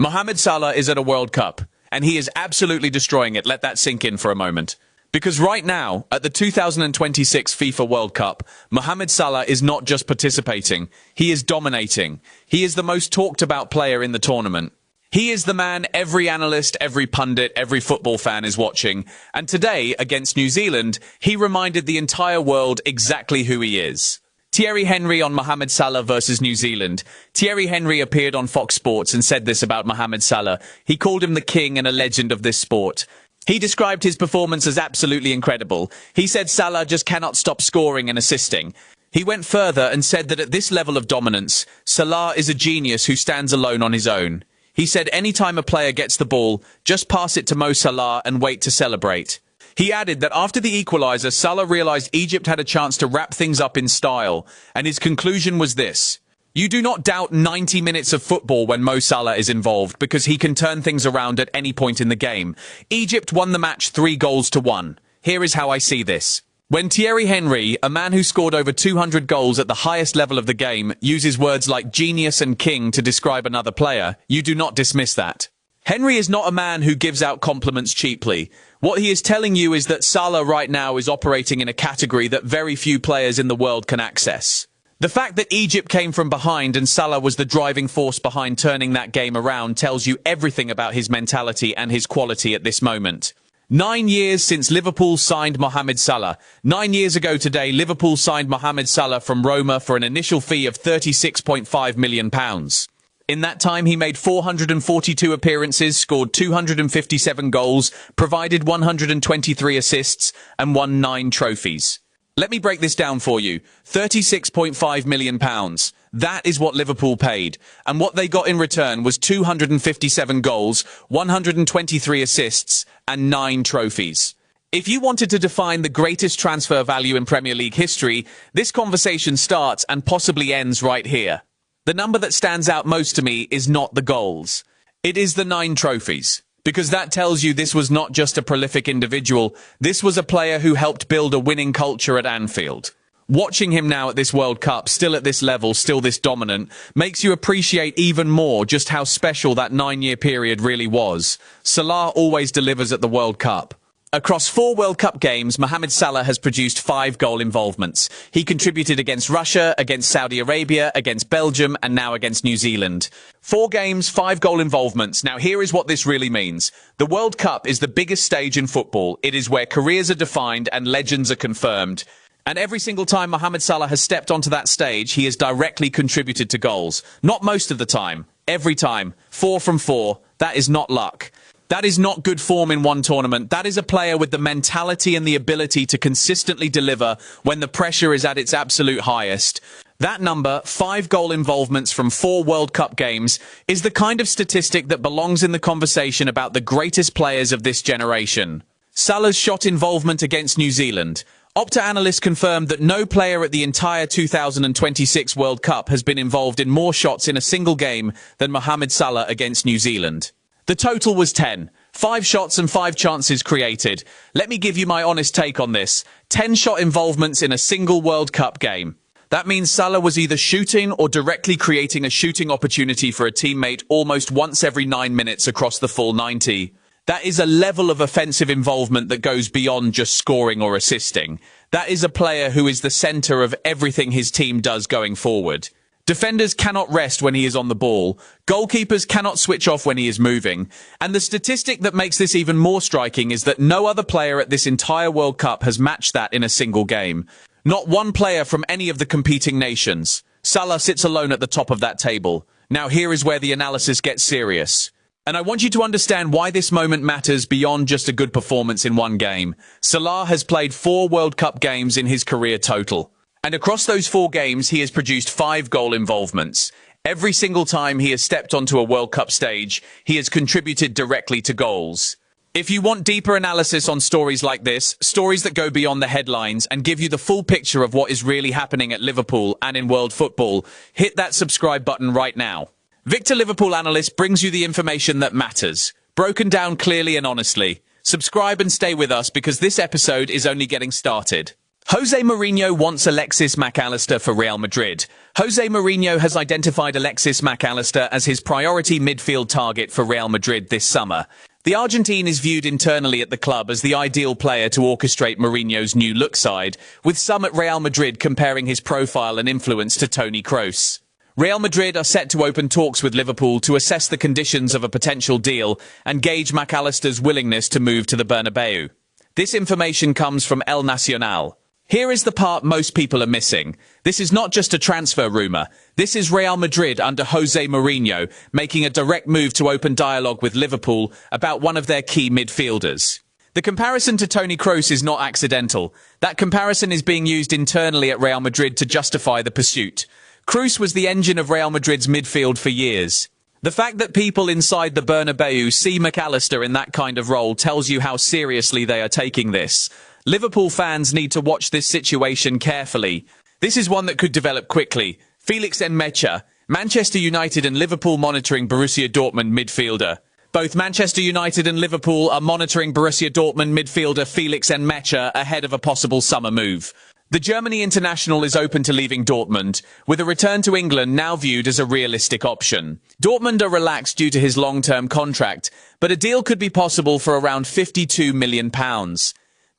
Mohamed Salah is at a World Cup, and he is absolutely destroying it. Let that sink in for a moment. Because right now, at the 2026 FIFA World Cup, Mohamed Salah is not just participating, he is dominating. He is the most talked about player in the tournament. He is the man every analyst, every pundit, every football fan is watching. And today, against New Zealand, he reminded the entire world exactly who he is. Thierry Henry on Mohamed Salah versus New Zealand. Thierry Henry appeared on Fox Sports and said this about Mohamed Salah. He called him the king and a legend of this sport. He described his performance as absolutely incredible. He said Salah just cannot stop scoring and assisting. He went further and said that at this level of dominance, Salah is a genius who stands alone on his own. He said anytime a player gets the ball, just pass it to Mo Salah and wait to celebrate. He added that after the equaliser, Salah realised Egypt had a chance to wrap things up in style, and his conclusion was this: you do not doubt 90 minutes of football when Mo Salah is involved, because he can turn things around at any point in the game. Egypt won the match 3-1. Here is how I see this. When Thierry Henry, a man who scored over 200 goals at the highest level of the game, uses words like genius and king to describe another player, you do not dismiss that. Henry is not a man who gives out compliments cheaply. What he is telling you is that Salah right now is operating in a category that very few players in the world can access. The fact that Egypt came from behind and Salah was the driving force behind turning that game around tells you everything about his mentality and his quality at this moment. 9 years since Liverpool signed Mohamed Salah. 9 years ago today, Liverpool signed Mohamed Salah from Roma for an initial fee of £36.5 million. In that time, he made 442 appearances, scored 257 goals, provided 123 assists, and won 9 trophies. Let me break this down for you. £36.5 million. That is what Liverpool paid. And what they got in return was 257 goals, 123 assists, and 9 trophies. If you wanted to define the greatest transfer value in Premier League history, this conversation starts and possibly ends right here. The number that stands out most to me is not the goals. It is the 9 trophies. Because that tells you this was not just a prolific individual, this was a player who helped build a winning culture at Anfield. Watching him now at this World Cup, still at this level, still this dominant, makes you appreciate even more just how special that 9-year period really was. Salah always delivers at the World Cup. Across 4 World Cup games, Mohamed Salah has produced 5 goal involvements. He contributed against Russia, against Saudi Arabia, against Belgium, and now against New Zealand. 4 games, 5 goal involvements. Now here is what this really means. The World Cup is the biggest stage in football. It is where careers are defined and legends are confirmed. And every single time Mohamed Salah has stepped onto that stage, he has directly contributed to goals. Not most of the time. Every time. 4 from 4. That is not luck. That is not good form in one tournament. That is a player with the mentality and the ability to consistently deliver when the pressure is at its absolute highest. That number, 5 goal involvements from 4 World Cup games, is the kind of statistic that belongs in the conversation about the greatest players of this generation. Salah's shot involvement against New Zealand. Opta analysts confirmed that no player at the entire 2026 World Cup has been involved in more shots in a single game than Mohamed Salah against New Zealand. The total was 10. 5 shots and 5 chances created. Let me give you my honest take on this. 10 shot involvements in a single World Cup game. That means Salah was either shooting or directly creating a shooting opportunity for a teammate almost once every 9 minutes across the full 90. That is a level of offensive involvement that goes beyond just scoring or assisting. That is a player who is the centre of everything his team does going forward. Defenders cannot rest when he is on the ball. Goalkeepers cannot switch off when he is moving. And the statistic that makes this even more striking is that no other player at this entire World Cup has matched that in a single game. Not one player from any of the competing nations. Salah sits alone at the top of that table. Now here is where the analysis gets serious. And I want you to understand why this moment matters beyond just a good performance in one game. Salah has played 4 World Cup games in his career total. And across those 4 games, he has produced 5 goal involvements. Every single time he has stepped onto a World Cup stage, he has contributed directly to goals. If you want deeper analysis on stories like this, stories that go beyond the headlines and give you the full picture of what is really happening at Liverpool and in world football, hit that subscribe button right now. Victor Liverpool Analyst brings you the information that matters, broken down clearly and honestly. Subscribe and stay with us because this episode is only getting started. Jose Mourinho wants Alexis Mac Allister for Real Madrid. Jose Mourinho has identified Alexis Mac Allister as his priority midfield target for Real Madrid this summer. The Argentine is viewed internally at the club as the ideal player to orchestrate Mourinho's new look side, with some at Real Madrid comparing his profile and influence to Toni Kroos. Real Madrid are set to open talks with Liverpool to assess the conditions of a potential deal and gauge Mac Allister's willingness to move to the Bernabeu. This information comes from El Nacional. Here is the part most people are missing. This is not just a transfer rumour. This is Real Madrid under Jose Mourinho making a direct move to open dialogue with Liverpool about one of their key midfielders. The comparison to Toni Kroos is not accidental. That comparison is being used internally at Real Madrid to justify the pursuit. Kroos was the engine of Real Madrid's midfield for years. The fact that people inside the Bernabeu see Mac Allister in that kind of role tells you how seriously they are taking this. Liverpool fans need to watch this situation carefully. This is one that could develop quickly. Felix Nmecha, Manchester United and Liverpool monitoring Borussia Dortmund midfielder. Both Manchester United and Liverpool are monitoring Borussia Dortmund midfielder Felix Nmecha ahead of a possible summer move. The Germany international is open to leaving Dortmund, with a return to England now viewed as a realistic option. Dortmund are relaxed due to his long-term contract, but a deal could be possible for around £52 million.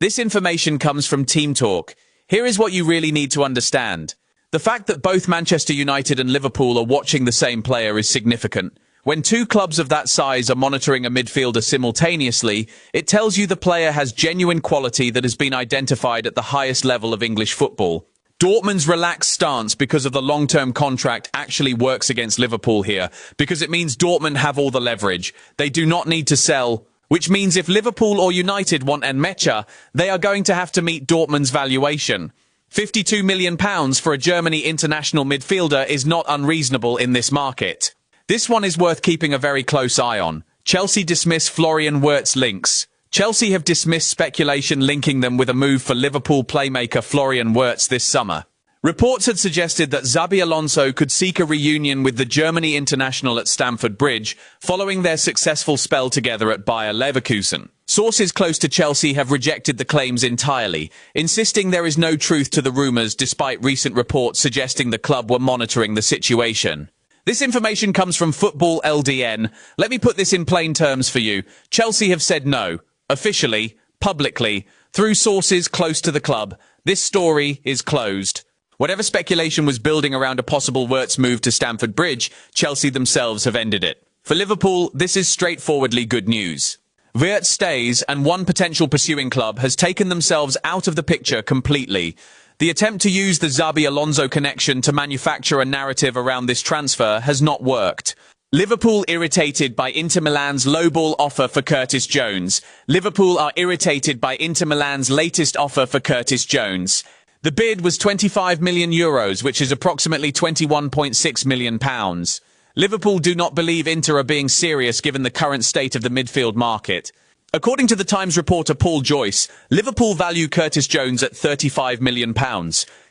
This information comes from Team Talk. Here is what you really need to understand. The fact that both Manchester United and Liverpool are watching the same player is significant. When two clubs of that size are monitoring a midfielder simultaneously, it tells you the player has genuine quality that has been identified at the highest level of English football. Dortmund's relaxed stance because of the long-term contract actually works against Liverpool here, because it means Dortmund have all the leverage. They do not need to sell, which means if Liverpool or United want Nmecha, they are going to have to meet Dortmund's valuation. £52 million for a Germany international midfielder is not unreasonable in this market. This one is worth keeping a very close eye on. Chelsea dismiss Florian Wirtz links. Chelsea have dismissed speculation linking them with a move for Liverpool playmaker Florian Wirtz this summer. Reports had suggested that Xabi Alonso could seek a reunion with the Germany international at Stamford Bridge, following their successful spell together at Bayer Leverkusen. Sources close to Chelsea have rejected the claims entirely, insisting there is no truth to the rumours despite recent reports suggesting the club were monitoring the situation. This information comes from Football LDN. Let me put this in plain terms for you. Chelsea have said no, officially, publicly, through sources close to the club. This story is closed. Whatever speculation was building around a possible Wirtz move to Stamford Bridge, Chelsea themselves have ended it. For Liverpool, this is straightforwardly good news. Wirtz stays, and one potential pursuing club has taken themselves out of the picture completely. The attempt to use the Xabi Alonso connection to manufacture a narrative around this transfer has not worked. Liverpool irritated by Inter Milan's lowball offer for Curtis Jones. Liverpool are irritated by Inter Milan's latest offer for Curtis Jones. The bid was €25 million, which is approximately £21.6 million. Liverpool do not believe Inter are being serious given the current state of the midfield market. According to the Times reporter Paul Joyce, Liverpool value Curtis Jones at £35 million.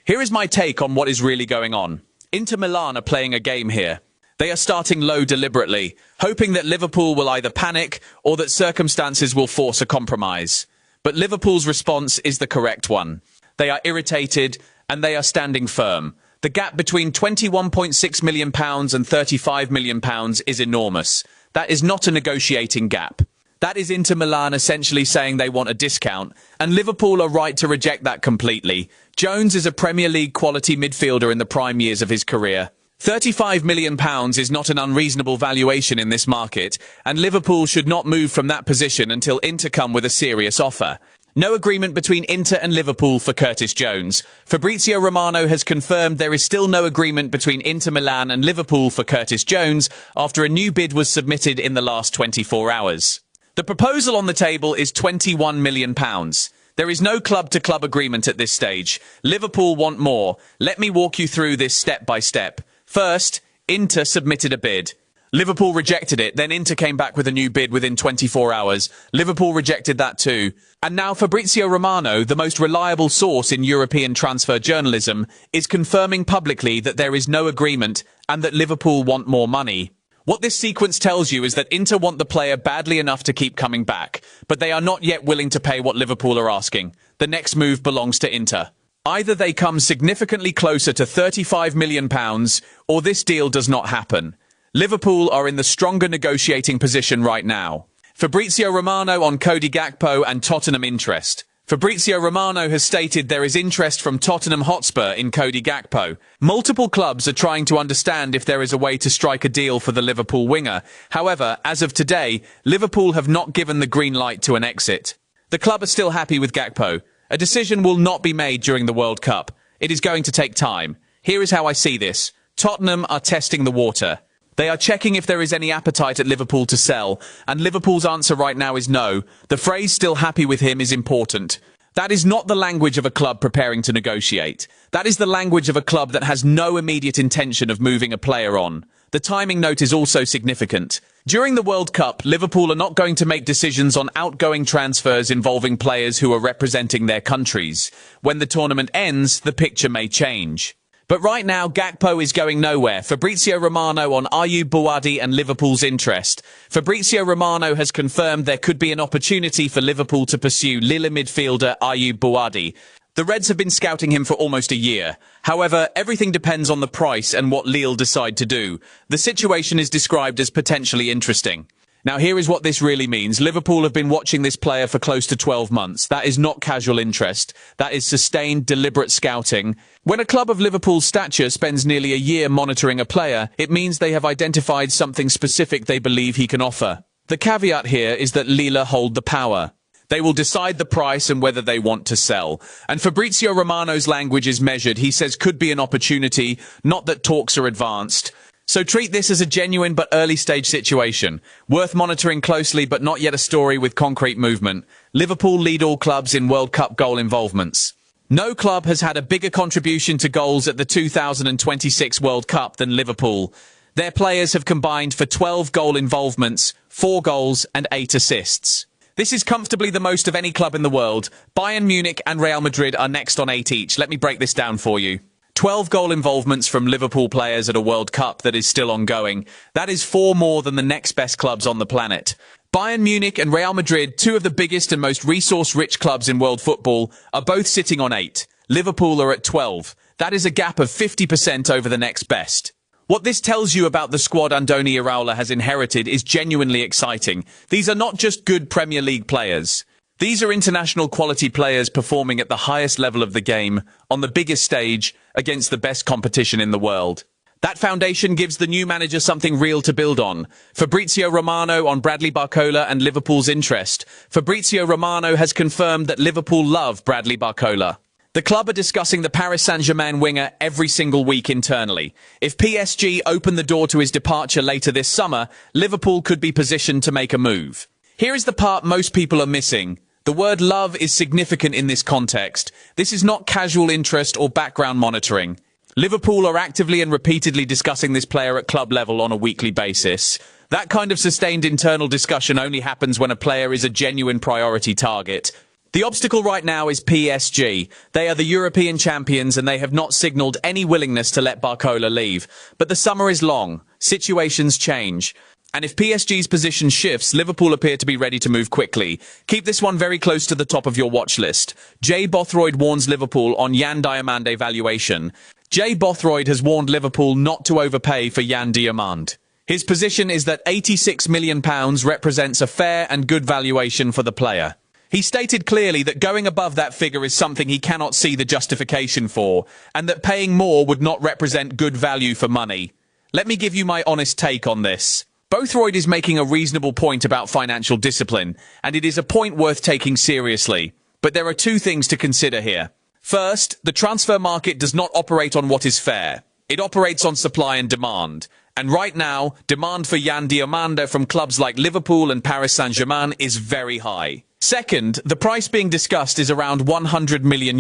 Here is my take on what is really going on. Inter Milan are playing a game here. They are starting low deliberately, hoping that Liverpool will either panic or that circumstances will force a compromise. But Liverpool's response is the correct one. They are irritated and they are standing firm. The gap between £21.6 million and £35 million is enormous. That is not a negotiating gap. That is Inter Milan essentially saying they want a discount, and Liverpool are right to reject that completely. Jones is a Premier League quality midfielder in the prime years of his career. £35 million is not an unreasonable valuation in this market, and Liverpool should not move from that position until Inter come with a serious offer. No agreement between Inter and Liverpool for Curtis Jones. Fabrizio Romano has confirmed there is still no agreement between Inter Milan and Liverpool for Curtis Jones after a new bid was submitted in the last 24 hours. The proposal on the table is £21 million. There is no club-to-club agreement at this stage. Liverpool want more. Let me walk you through this step by step. First, Inter submitted a bid. Liverpool rejected it, then Inter came back with a new bid within 24 hours. Liverpool rejected that too. And now Fabrizio Romano, the most reliable source in European transfer journalism, is confirming publicly that there is no agreement and that Liverpool want more money. What this sequence tells you is that Inter want the player badly enough to keep coming back, but they are not yet willing to pay what Liverpool are asking. The next move belongs to Inter. Either they come significantly closer to £35 million, or this deal does not happen. Liverpool are in the stronger negotiating position right now. Fabrizio Romano on Cody Gakpo and Tottenham interest. Fabrizio Romano has stated there is interest from Tottenham Hotspur in Cody Gakpo. Multiple clubs are trying to understand if there is a way to strike a deal for the Liverpool winger. However, as of today, Liverpool have not given the green light to an exit. The club are still happy with Gakpo. A decision will not be made during the World Cup. It is going to take time. Here is how I see this. Tottenham are testing the water. They are checking if there is any appetite at Liverpool to sell, and Liverpool's answer right now is no. The phrase "still happy with him" is important. That is not the language of a club preparing to negotiate. That is the language of a club that has no immediate intention of moving a player on. The timing note is also significant. During the World Cup, Liverpool are not going to make decisions on outgoing transfers involving players who are representing their countries. When the tournament ends, the picture may change. But right now, Gakpo is going nowhere. Fabrizio Romano on Bouaddi and Liverpool's interest. Fabrizio Romano has confirmed there could be an opportunity for Liverpool to pursue Lille midfielder Bouaddi. The Reds have been scouting him for almost a year. However, everything depends on the price and what Lille decide to do. The situation is described as potentially interesting. Now, here is what this really means. Liverpool have been watching this player for close to 12 months. That is not casual interest. That is sustained, deliberate scouting. When a club of Liverpool's stature spends nearly a year monitoring a player, it means they have identified something specific they believe he can offer. The caveat here is that Lille hold the power. They will decide the price and whether they want to sell. And Fabrizio Romano's language is measured. He says could be an opportunity, not that talks are advanced. So treat this as a genuine but early stage situation. Worth monitoring closely but not yet a story with concrete movement. Liverpool lead all clubs in World Cup goal involvements. No club has had a bigger contribution to goals at the 2026 World Cup than Liverpool. Their players have combined for 12 goal involvements, 4 goals and 8 assists. This is comfortably the most of any club in the world. Bayern Munich and Real Madrid are next on 8 each. Let me break this down for you. 12 goal involvements from Liverpool players at a World Cup that is still ongoing. That is 4 more than the next best clubs on the planet. Bayern Munich and Real Madrid, 2 of the biggest and most resource-rich clubs in world football, are both sitting on 8. Liverpool are at 12. That is a gap of 50% over the next best. What this tells you about the squad Andoni Iraola has inherited is genuinely exciting. These are not just good Premier League players. These are international quality players performing at the highest level of the game, on the biggest stage, against the best competition in the world. That foundation gives the new manager something real to build on. Fabrizio Romano on Bradley Barcola and Liverpool's interest. Fabrizio Romano has confirmed that Liverpool love Bradley Barcola. The club are discussing the Paris Saint-Germain winger every single week internally. If PSG open the door to his departure later this summer, Liverpool could be positioned to make a move. Here is the part most people are missing. The word love is significant in this context. This is not casual interest or background monitoring. Liverpool are actively and repeatedly discussing this player at club level on a weekly basis. That kind of sustained internal discussion only happens when a player is a genuine priority target. The obstacle right now is PSG. They are the European champions and they have not signalled any willingness to let Barcola leave. But the summer is long. Situations change. And if PSG's position shifts, Liverpool appear to be ready to move quickly. Keep this one very close to the top of your watch list. Jay Bothroyd warns Liverpool on Yan Diomande valuation. Jay Bothroyd has warned Liverpool not to overpay for Yan Diomande. His position is that £86 million represents a fair and good valuation for the player. He stated clearly that going above that figure is something he cannot see the justification for, and that paying more would not represent good value for money. Let me give you my honest take on this. Bothroyd is making a reasonable point about financial discipline, and it is a point worth taking seriously. But there are 2 things to consider here. First, the transfer market does not operate on what is fair. It operates on supply and demand. And right now, demand for Yan Diomande from clubs like Liverpool and Paris Saint-Germain is very high. Second, the price being discussed is around €100 million,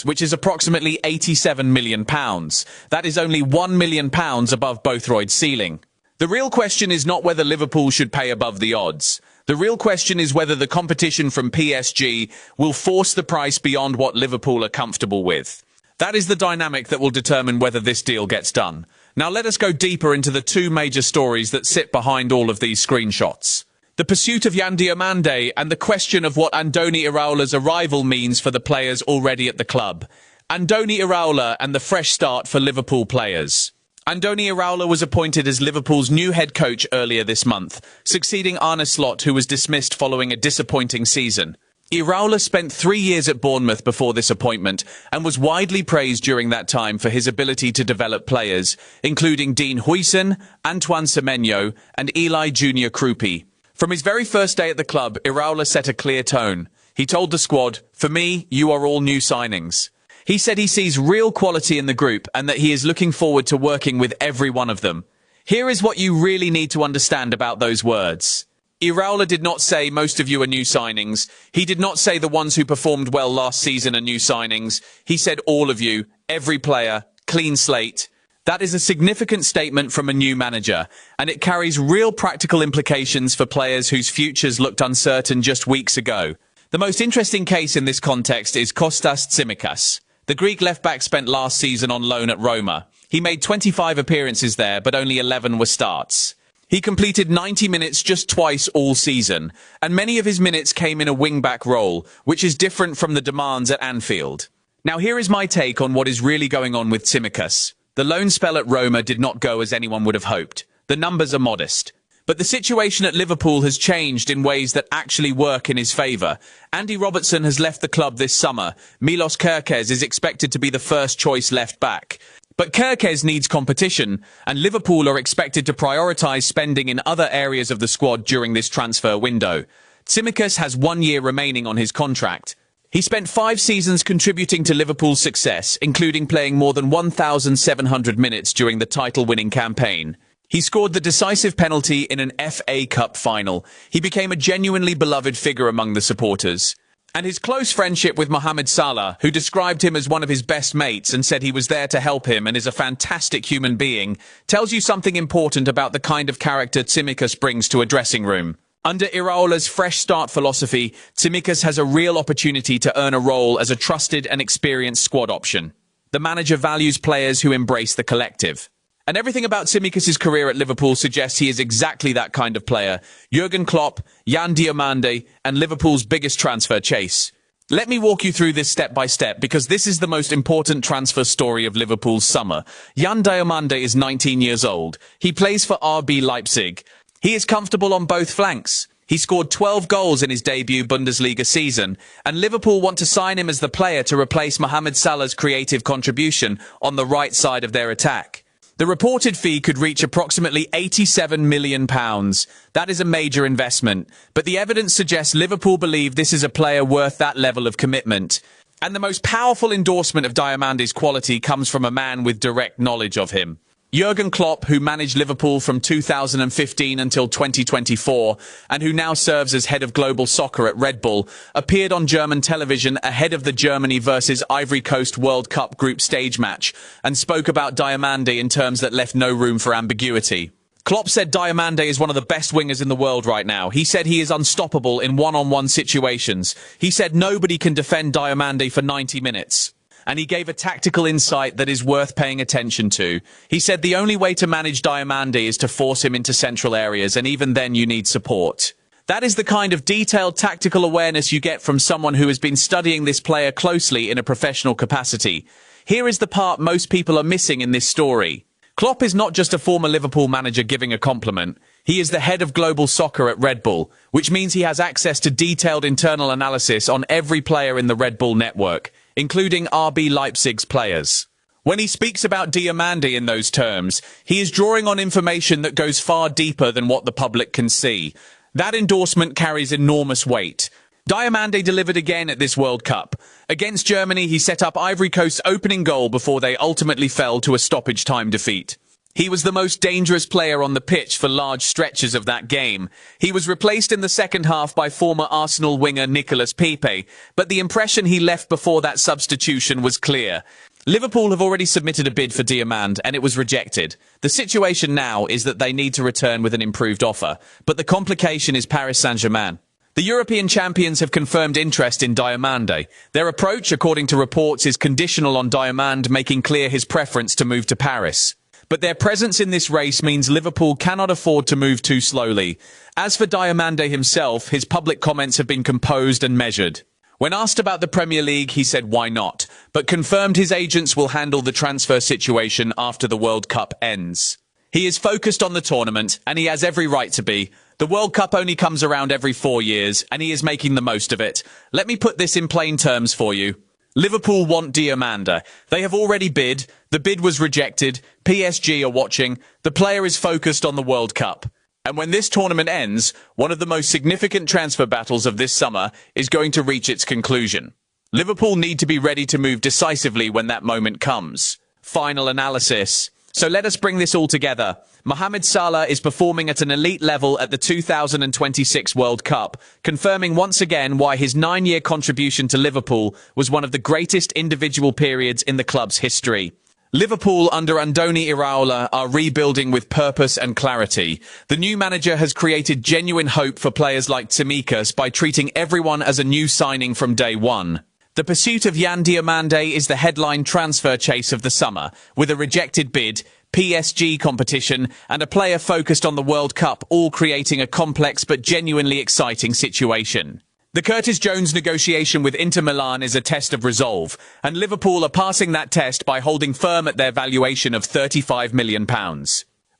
which is approximately £87 million. That is only £1 million above Bothroyd's ceiling. The real question is not whether Liverpool should pay above the odds. The real question is whether the competition from PSG will force the price beyond what Liverpool are comfortable with. That is the dynamic that will determine whether this deal gets done. Now let us go deeper into the 2 major stories that sit behind all of these screenshots. The pursuit of Yan Diomande and the question of what Andoni Iraola's arrival means for the players already at the club. Andoni Iraola and the fresh start for Liverpool players. Andoni Iraola was appointed as Liverpool's new head coach earlier this month, succeeding Arne Slot, who was dismissed following a disappointing season. Iraola spent 3 years at Bournemouth before this appointment and was widely praised during that time for his ability to develop players, including Dean Huijsen, Antoine Semenyo, and Eli Junior Krupi. From his very first day at the club, Iraola set a clear tone. He told the squad, "For me, you are all new signings." He said he sees real quality in the group and that he is looking forward to working with every one of them. Here is what you really need to understand about those words. Iraola did not say most of you are new signings. He did not say the ones who performed well last season are new signings. He said all of you, every player, clean slate. That is a significant statement from a new manager, and it carries real practical implications for players whose futures looked uncertain just weeks ago. The most interesting case in this context is Kostas Tsimikas. The Greek left-back spent last season on loan at Roma. He made 25 appearances there, but only 11 were starts. He completed 90 minutes just twice all season, and many of his minutes came in a wing-back role, which is different from the demands at Anfield. Now here is my take on what is really going on with Tsimikas. The loan spell at Roma did not go as anyone would have hoped. The numbers are modest. But the situation at Liverpool has changed in ways that actually work in his favour. Andy Robertson has left the club this summer. Milos Kerkez is expected to be the first choice left back. But Kerkez needs competition, and Liverpool are expected to prioritise spending in other areas of the squad during this transfer window. Tsimikas has 1 year remaining on his contract. He spent 5 seasons contributing to Liverpool's success, including playing more than 1,700 minutes during the title-winning campaign. He scored the decisive penalty in an FA Cup final. He became a genuinely beloved figure among the supporters. And his close friendship with Mohamed Salah, who described him as one of his best mates and said he was there to help him and is a fantastic human being, tells you something important about the kind of character Tsimikas brings to a dressing room. Under Iraola's fresh start philosophy, Tsimikas has a real opportunity to earn a role as a trusted and experienced squad option. The manager values players who embrace the collective. And everything about Tsimikas' career at Liverpool suggests he is exactly that kind of player. Jurgen Klopp, Yan Diomande, and Liverpool's biggest transfer chase. Let me walk you through this step by step, because this is the most important transfer story of Liverpool's summer. Yan Diomande is 19 years old. He plays for RB Leipzig. He is comfortable on both flanks. He scored 12 goals in his debut Bundesliga season, and Liverpool want to sign him as the player to replace Mohamed Salah's creative contribution on the right side of their attack. The reported fee could reach approximately £87 million. That is a major investment, but the evidence suggests Liverpool believe this is a player worth that level of commitment. And the most powerful endorsement of Diomande's quality comes from a man with direct knowledge of him. Jurgen Klopp, who managed Liverpool from 2015 until 2024, and who now serves as head of global soccer at Red Bull, appeared on German television ahead of the Germany versus Ivory Coast World Cup group stage match, and spoke about Diomande in terms that left no room for ambiguity. Klopp said Diomande is one of the best wingers in the world right now. He said he is unstoppable in one-on-one situations. He said nobody can defend Diomande for 90 minutes. And he gave a tactical insight that is worth paying attention to. He said the only way to manage Diomande is to force him into central areas, and even then you need support. That is the kind of detailed tactical awareness you get from someone who has been studying this player closely in a professional capacity. Here is the part most people are missing in this story. Klopp is not just a former Liverpool manager giving a compliment. He is the head of global soccer at Red Bull, which means he has access to detailed internal analysis on every player in the Red Bull network, including RB Leipzig's players. When he speaks about Diomande in those terms, he is drawing on information that goes far deeper than what the public can see. That endorsement carries enormous weight. Diomande delivered again at this World Cup. Against Germany, he set up Ivory Coast's opening goal before they ultimately fell to a stoppage time defeat. He was the most dangerous player on the pitch for large stretches of that game. He was replaced in the second half by former Arsenal winger Nicolas Pepe, but the impression he left before that substitution was clear. Liverpool have already submitted a bid for Diomande, and it was rejected. The situation now is that they need to return with an improved offer, but the complication is Paris Saint-Germain. The European champions have confirmed interest in Diomande. Their approach, according to reports, is conditional on Diomande making clear his preference to move to Paris. But their presence in this race means Liverpool cannot afford to move too slowly. As for Diomande himself, his public comments have been composed and measured. When asked about the Premier League, he said, "Why not?" but confirmed his agents will handle the transfer situation after the World Cup ends. He is focused on the tournament, and he has every right to be. The World Cup only comes around every 4 years, and he is making the most of it. Let me put this in plain terms for you. Liverpool want Diomande. They have already bid. The bid was rejected. PSG are watching. The player is focused on the World Cup. And when this tournament ends, one of the most significant transfer battles of this summer is going to reach its conclusion. Liverpool need to be ready to move decisively when that moment comes. Final analysis. So let us bring this all together. Mohamed Salah is performing at an elite level at the 2026 World Cup, confirming once again why his 9-year contribution to Liverpool was one of the greatest individual periods in the club's history. Liverpool under Andoni Iraola are rebuilding with purpose and clarity. The new manager has created genuine hope for players like Tsimikas by treating everyone as a new signing from day one. The pursuit of Yan Diomande is the headline transfer chase of the summer, with a rejected bid, PSG competition, and a player focused on the World Cup, all creating a complex but genuinely exciting situation. The Curtis Jones negotiation with Inter Milan is a test of resolve, and Liverpool are passing that test by holding firm at their valuation of £35 million.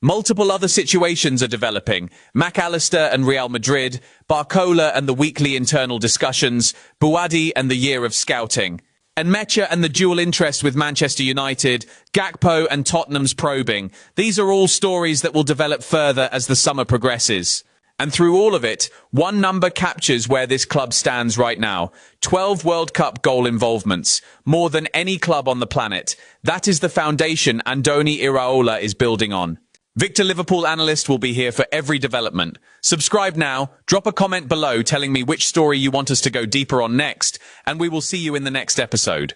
Multiple other situations are developing: Allister and Real Madrid, Barcola and the weekly internal discussions, Bouaddi and the year of scouting, and Mecha and the dual interest with Manchester United, Gakpo and Tottenham's probing. These are all stories that will develop further as the summer progresses. And through all of it, one number captures where this club stands right now: 12 World Cup goal involvements, more than any club on the planet. That is the foundation Andoni Iraola is building on. Victor Liverpool Analyst will be here for every development. Subscribe now, drop a comment below telling me which story you want us to go deeper on next, and we will see you in the next episode.